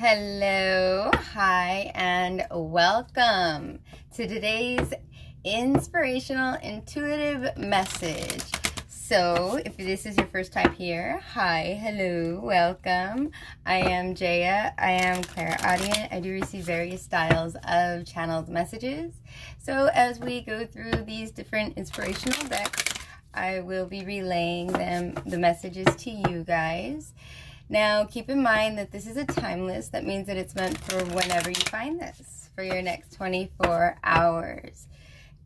Hello, hi, and welcome to today's inspirational intuitive message. So, if this is your first time here, hi, hello, welcome. I am Jeya. I am clairaudient. I do receive various styles of channeled messages. So, as we go through these different inspirational decks, I will be relaying the messages to you guys. Now, keep in mind that this is a timeless. That means that it's meant for whenever you find this, for your next 24 hours.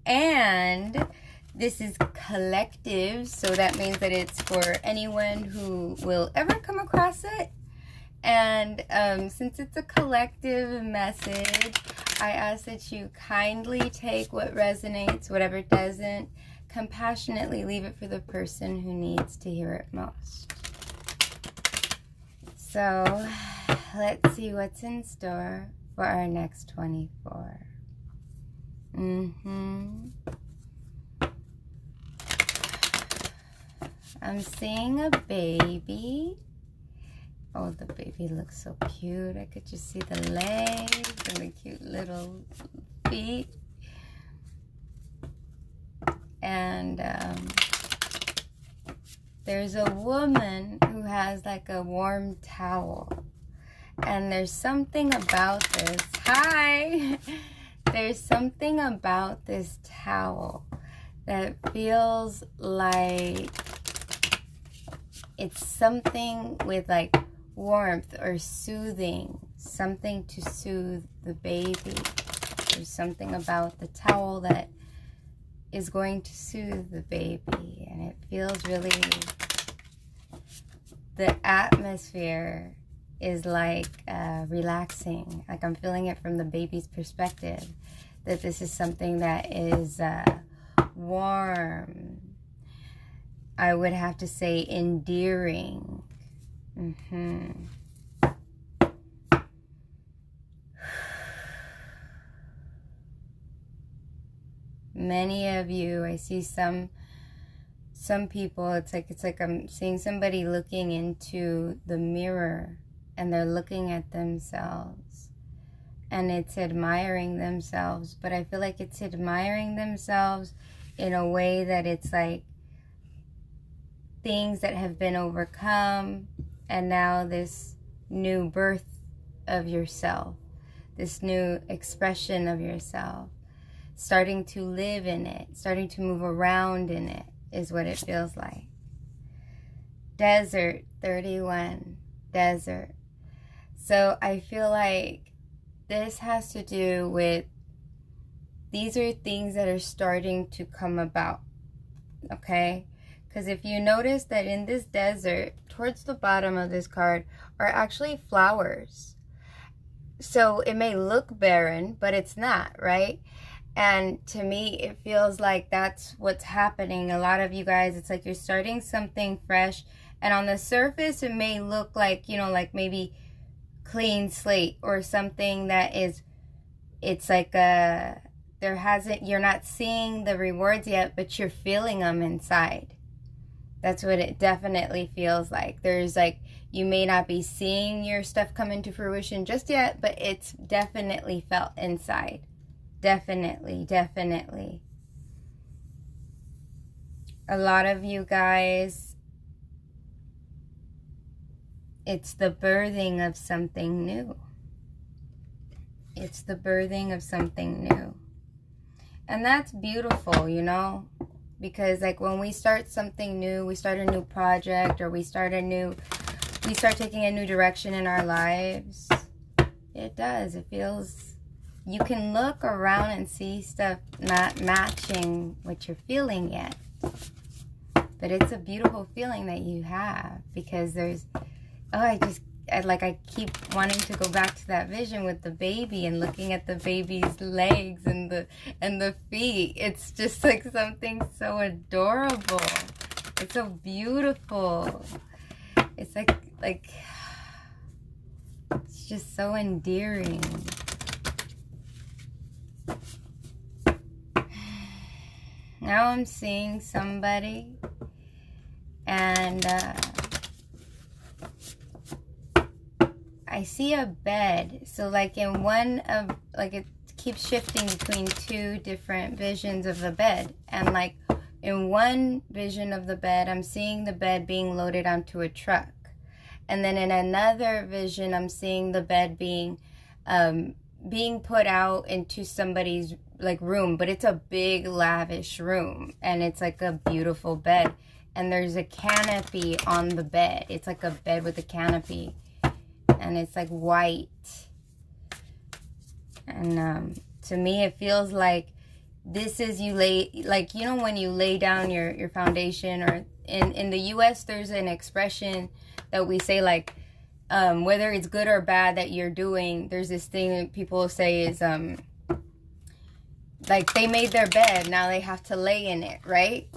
And this is collective, so that means that it's for anyone who will ever come across it. And since it's a collective message, I ask that you kindly take what resonates, whatever doesn't, compassionately leave it for the person who needs to hear it most. So, let's see what's in store for our next 24. I'm seeing a baby. Oh, the baby looks so cute. I could just see the legs and the cute little feet. And there's a woman who has like a warm towel. And there's something about this. Hi! There's something about this towel that feels like it's something with like warmth or soothing. Something to soothe the baby. There's something about the towel that is going to soothe the baby, and it feels really, the atmosphere is like relaxing. Like I'm feeling it from the baby's perspective, that this is something that is warm. I would have to say endearing. Many of you, I see some people, it's like I'm seeing somebody looking into the mirror and they're looking at themselves and it's admiring themselves, but I feel like it's admiring themselves in a way that it's like things that have been overcome, and now this new birth of yourself, this new expression of yourself, starting to live in it, starting to move around in it, is what it feels like. Desert, 31, desert. So I feel like this has to do with, these are things that are starting to come about, okay? Because if you notice that in this desert, towards the bottom of this card, are actually flowers. So it may look barren, but it's not, right? And to me, it feels like that's what's happening. A lot of you guys, it's like you're starting something fresh. And on the surface, it may look like, you know, like maybe clean slate or something that is, it's like you're not seeing the rewards yet, but you're feeling them inside. That's what it definitely feels like. There's like, you may not be seeing your stuff come into fruition just yet, but it's definitely felt inside. Definitely, definitely. A lot of you guys, it's the birthing of something new. It's the birthing of something new. And that's beautiful, you know? Because like when we start something new, we start a new project, or we start taking a new direction in our lives, it does. It feels, you can look around and see stuff not matching what you're feeling yet. But it's a beautiful feeling that you have, because there's, I keep wanting to go back to that vision with the baby and looking at the baby's legs and the feet. It's just like something so adorable. It's so beautiful. It's like it's just so endearing. Now I'm seeing somebody, and I see a bed. So like in one of, like it keeps shifting between two different visions of the bed. And like in one vision of the bed, I'm seeing the bed being loaded onto a truck. And then in another vision, I'm seeing the bed being put out into somebody's like room, but it's a big lavish room, and it's like a beautiful bed, and there's a canopy on the bed. It's like a bed with a canopy, and it's like white. And to me, it feels like this is you lay, like, you know, when you lay down your foundation, or in the US there's an expression that we say, like, whether it's good or bad that you're doing, there's this thing that people say is like they made their bed, now they have to lay in it, right?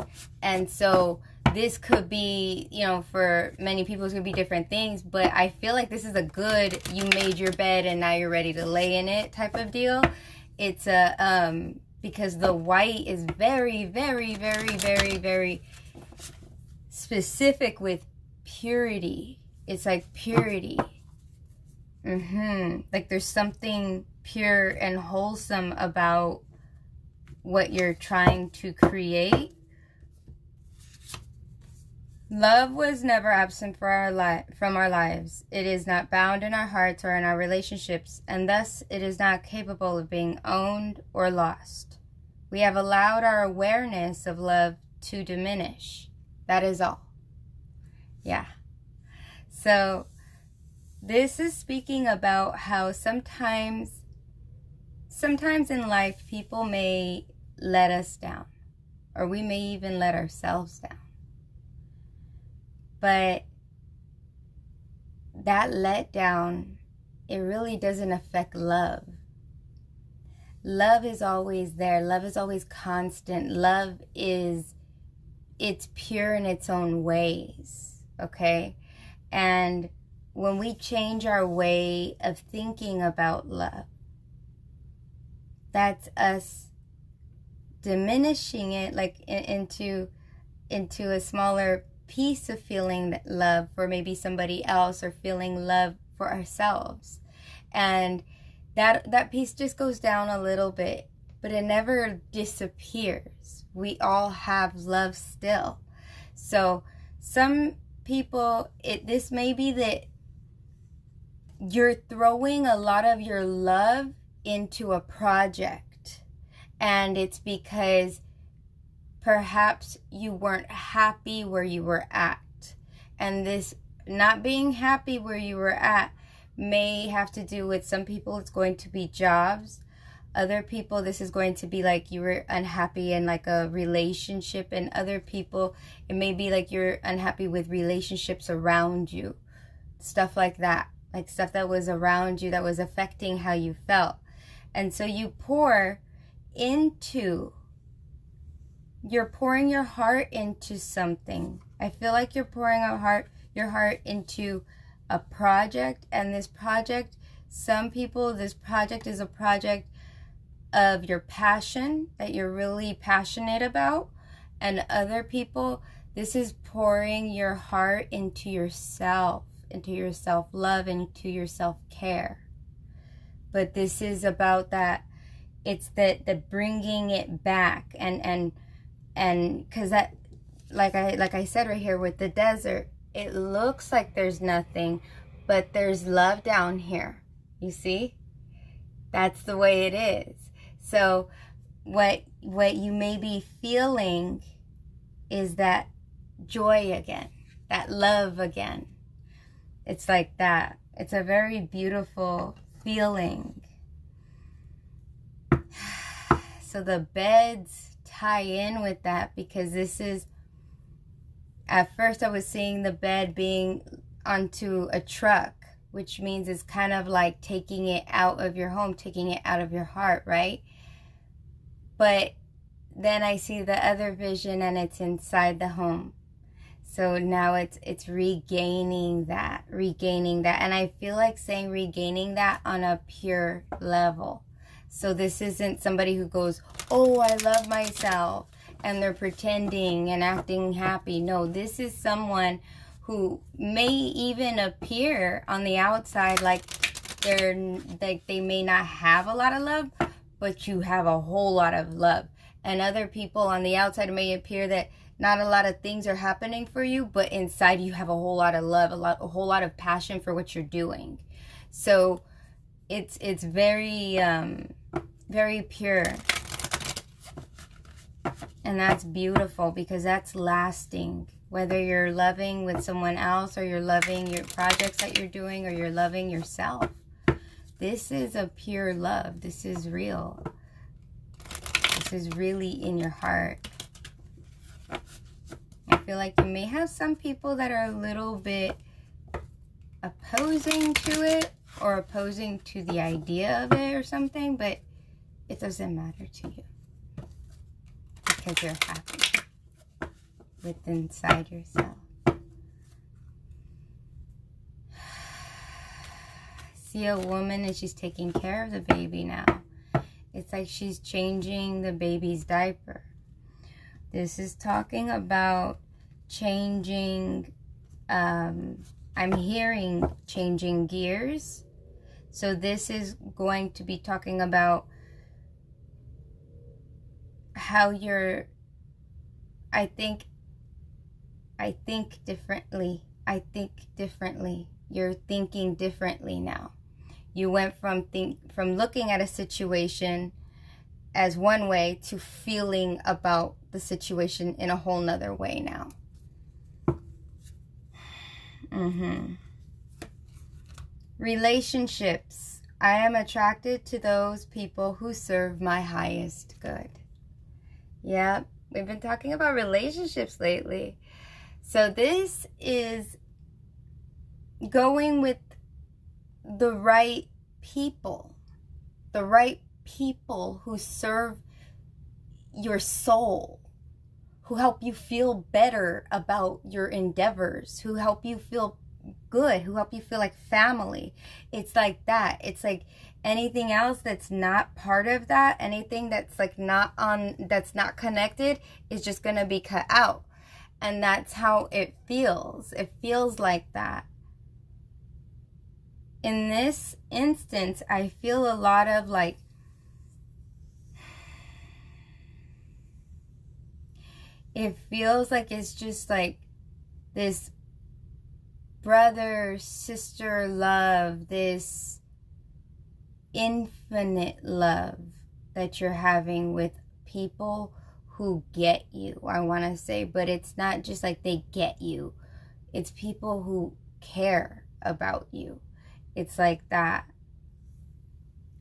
And so this could be, you know, for many people it's gonna be different things, but I feel like this is a good, you made your bed and now you're ready to lay in it type of deal. It's a because the white is very, very, very, very, very specific with purity. It's like purity. Like there's something pure and wholesome about what you're trying to create. Love was never absent from our lives. It is not bound in our hearts or in our relationships, and thus it is not capable of being owned or lost. We have allowed our awareness of love to diminish. That is all. Yeah. So this is speaking about how sometimes in life people may let us down, or we may even let ourselves down. But that letdown, it really doesn't affect love. Love is always there. Love is always constant. Love is, it's pure in its own ways, okay? And when we change our way of thinking about love, that's us diminishing it, like into a smaller piece of feeling that love for maybe somebody else, or feeling love for ourselves. And that piece just goes down a little bit, but it never disappears. We all have love still. So some people, this may be that you're throwing a lot of your love into a project, and it's because perhaps you weren't happy where you were at. And this not being happy where you were at may have to do with, some people it's going to be jobs. Other people, this is going to be like you were unhappy in like a relationship. And other people, it may be like you're unhappy with relationships around you. Stuff like that. Like stuff that was around you that was affecting how you felt. And so you're pouring your heart into something. I feel like you're pouring your heart into a project. And this project, some people, this project is a project of your passion, that you're really passionate about. And other people, this is pouring your heart into yourself, into your self-love, into your self-care. But this is about that, it's the bringing it back, and because that, like I said right here with the desert, it looks like there's nothing, but there's love down here. You see? That's the way it is. So what you may be feeling is that joy again, that love again. It's like that. It's a very beautiful feeling. So the beds tie in with that, because this is, at first I was seeing the bed being onto a truck, which means it's kind of like taking it out of your home, taking it out of your heart, right? But then I see the other vision, and it's inside the home. So now it's regaining that. And I feel like saying regaining that on a pure level. So this isn't somebody who goes, oh, I love myself, and they're pretending and acting happy. No, this is someone who may even appear on the outside like they may not have a lot of love, but you have a whole lot of love. And other people on the outside may appear that not a lot of things are happening for you, but inside you have a whole lot of love, a whole lot of passion for what you're doing. So it's very very pure. And that's beautiful, because that's lasting. Whether you're loving with someone else, or you're loving your projects that you're doing, or you're loving yourself, this is a pure love. This is real. This is really in your heart. I feel like you may have some people that are a little bit opposing to it, or opposing to the idea of it or something, but it doesn't matter to you, because you're happy within inside yourself. See a woman, and she's taking care of the baby now. It's like she's changing the baby's diaper. This is talking about changing, I'm hearing changing gears. So this is going to be talking about how you're, I think differently. I think differently. You're thinking differently now. You went from looking at a situation as one way to feeling about the situation in a whole nother way now. Relationships. I am attracted to those people who serve my highest good. Yeah, we've been talking about relationships lately. So this is going with the right people who serve your soul, who help you feel better about your endeavors, who help you feel good, who help you feel like family. It's like that. It's like anything else that's not part of that, anything that's like that's not connected, is just gonna be cut out. And that's how it feels. It feels like that. In this instance, I feel a lot of like, it feels like it's just like this brother, sister love, this infinite love that you're having with people who get you, I want to say. But it's not just like they get you. It's people who care about you. It's like that.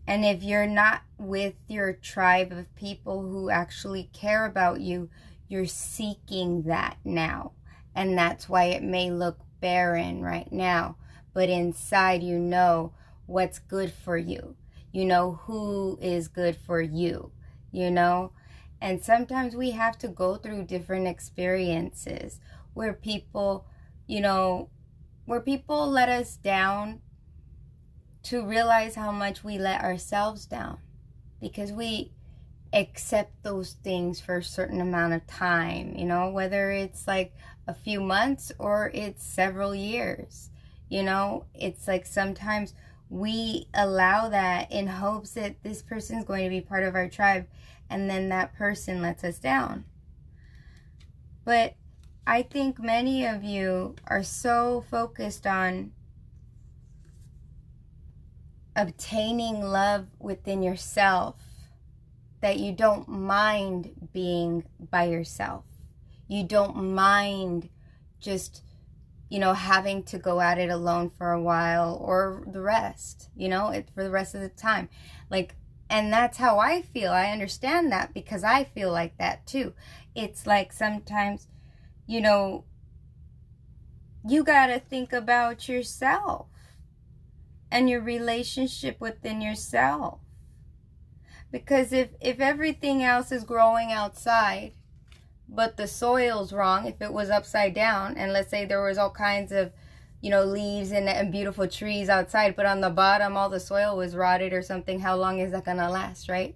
And if you're not with your tribe of people who actually care about you, you're seeking that now. And that's why it may look barren right now. But inside, you know what's good for you. You know who is good for you, you know? And sometimes we have to go through different experiences where people, where people let us down, to realize how much we let ourselves down, because we accept those things for a certain amount of time, whether it's like a few months or it's several years. It's like sometimes we allow that in hopes that this person is going to be part of our tribe, and then that person lets us down. But I think many of you are so focused on obtaining love within yourself that you don't mind being by yourself. You don't mind just, having to go at it alone for a while, or the rest, for the rest of the time. And that's how I feel. I understand that, because I feel like that too. It's like sometimes, you gotta think about yourself and your relationship within yourself. Because if everything else is growing outside, but the soil's wrong, if it was upside down, and let's say there was all kinds of, leaves and beautiful trees outside, but on the bottom all the soil was rotted or something, how long is that gonna last, right?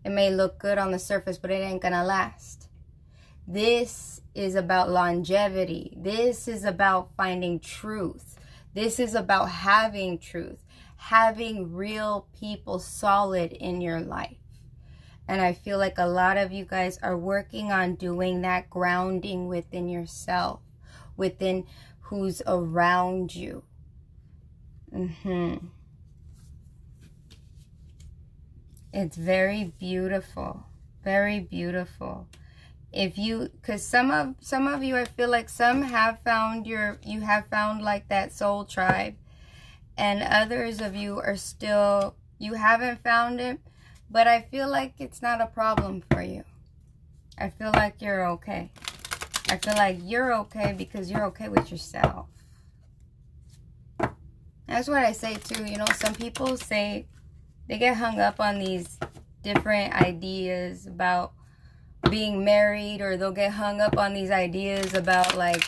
It may look good on the surface, but it ain't gonna last. This is about longevity. This is about finding truth. This is about having truth, having real people solid in your life. And I feel like a lot of you guys are working on doing that grounding within yourself, within who's around you. It's very beautiful. Very beautiful. If you, because some of you, I feel like some have found you have found like that soul tribe, and others of you are still, you haven't found it, but I feel like it's not a problem for you. I feel like you're okay. I feel like you're okay because you're okay with yourself. That's what I say too. You know, some people say they get hung up on these different ideas about being married, or they'll get hung up on these ideas about like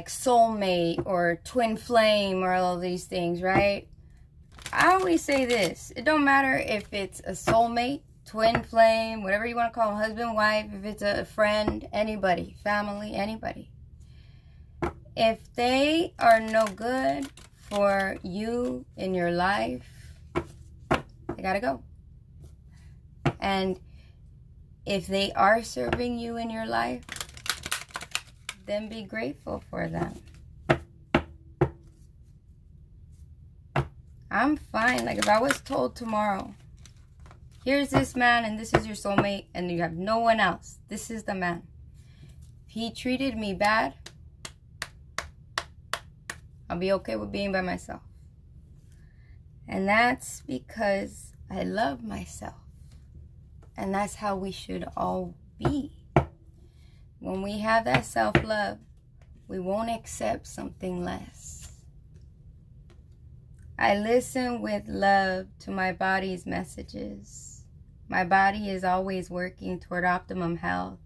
soulmate or twin flame or all these things, right? I always say this: it don't matter if it's a soulmate, twin flame, whatever you want to call them, husband, wife, if it's a friend, anybody, family, anybody. If they are no good for you in your life, they gotta go. And if they are serving you in your life, then be grateful for them. I'm fine. Like if I was told tomorrow, here's this man and this is your soulmate and you have no one else, this is the man. If he treated me bad, I'll be okay with being by myself. And that's because I love myself. And that's how we should all be. When we have that self-love, we won't accept something less. I listen with love to my body's messages. My body is always working toward optimum health.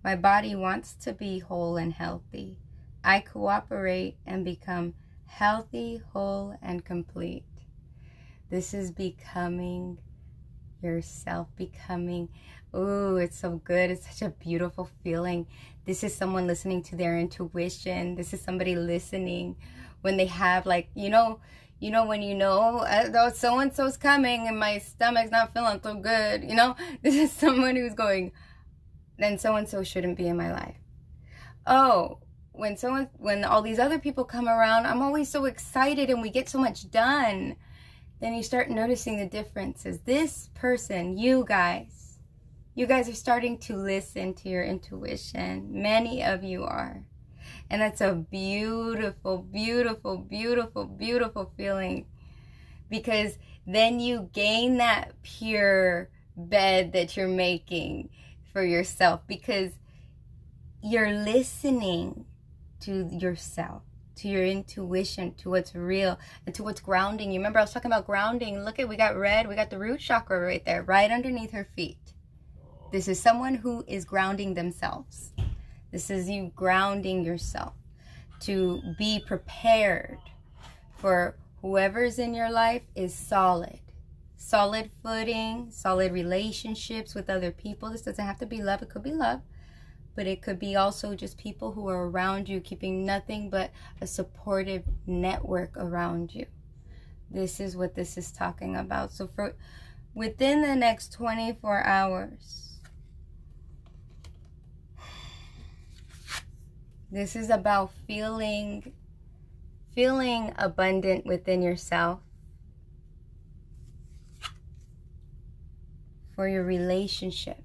My body wants to be whole and healthy. I cooperate and become healthy, whole, and complete. This is becoming yourself, becoming, ooh, it's so good. It's such a beautiful feeling. This is someone listening to their intuition. This is somebody listening when they have like, when oh, so-and-so's coming and my stomach's not feeling so good, this is someone who's going, then so-and-so shouldn't be in my life. Oh, when all these other people come around, I'm always so excited and we get so much done. Then you start noticing the differences. This person, you guys are starting to listen to your intuition. Many of you are. And that's a beautiful, beautiful, beautiful, beautiful feeling. Because then you gain that pure bed that you're making for yourself. Because you're listening to yourself, to your intuition, to what's real, and to what's grounding. You remember I was talking about grounding. Look at, we got the root chakra right there, right underneath her feet. This is someone who is grounding themselves. This is you grounding yourself to be prepared for whoever's in your life is solid. Solid footing, solid relationships with other people. This doesn't have to be love. It could be love. But it could be also just people who are around you, keeping nothing but a supportive network around you. This is what this is talking about. So for within the next 24 hours, this is about feeling abundant within yourself, for your relationships.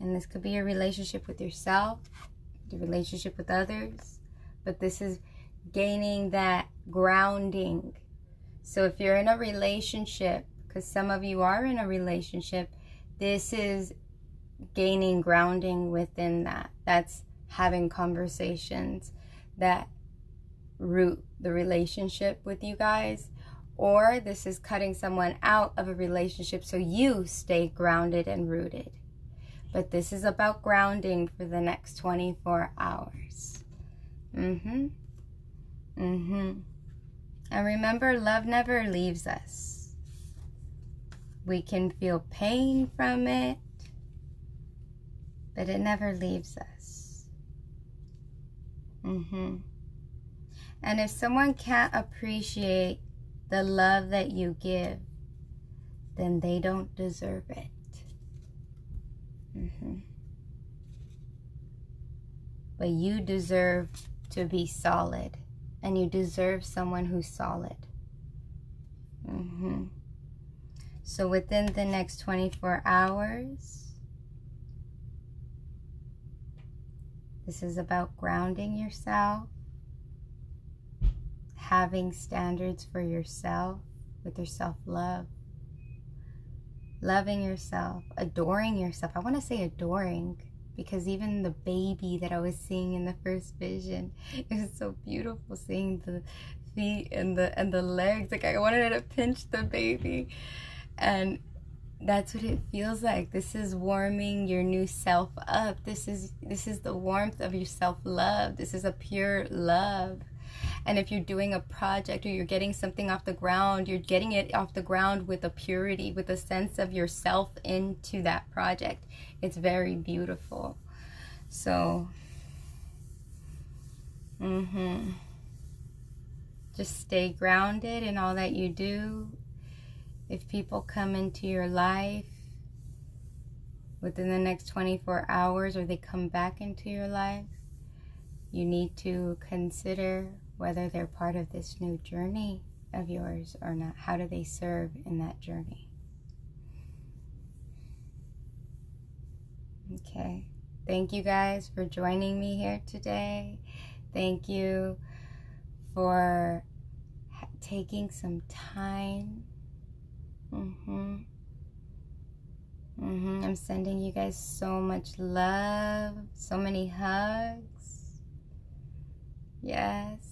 And this could be a relationship with yourself, the relationship with others, but this is gaining that grounding. So if you're in a relationship, because some of you are in a relationship, this is gaining grounding within that. That's having conversations that root the relationship with you guys. Or this is cutting someone out of a relationship so you stay grounded and rooted. But this is about grounding for the next 24 hours. And remember, love never leaves us. We can feel pain from it, but it never leaves us. And if someone can't appreciate the love that you give, then they don't deserve it. But you deserve to be solid, and you deserve someone who's solid. So within the next 24 hours, this is about grounding yourself, having standards for yourself with your self-love, loving yourself, adoring yourself. I want to say adoring, because even the baby that I was seeing in the first vision, it was so beautiful seeing the feet and the legs. Like, I wanted to pinch the baby, and that's what it feels like. This is warming your new self up. This is the warmth of your self-love. This is a pure love. And if you're doing a project or you're getting something off the ground, you're getting it off the ground with a purity, with a sense of yourself into that project. It's very beautiful. So, just stay grounded in all that you do. If people come into your life within the next 24 hours, or they come back into your life, you need to consider whether they're part of this new journey of yours or not. How do they serve in that journey? Okay. Thank you guys for joining me here today. Thank you for taking some time. I'm sending you guys so much love, so many hugs. Yes.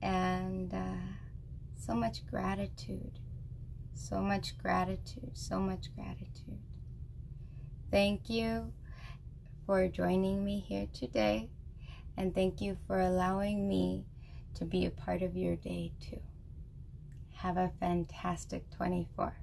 And so much gratitude. So much gratitude. So much gratitude. Thank you for joining me here today. And thank you for allowing me to be a part of your day too. Have a fantastic 24.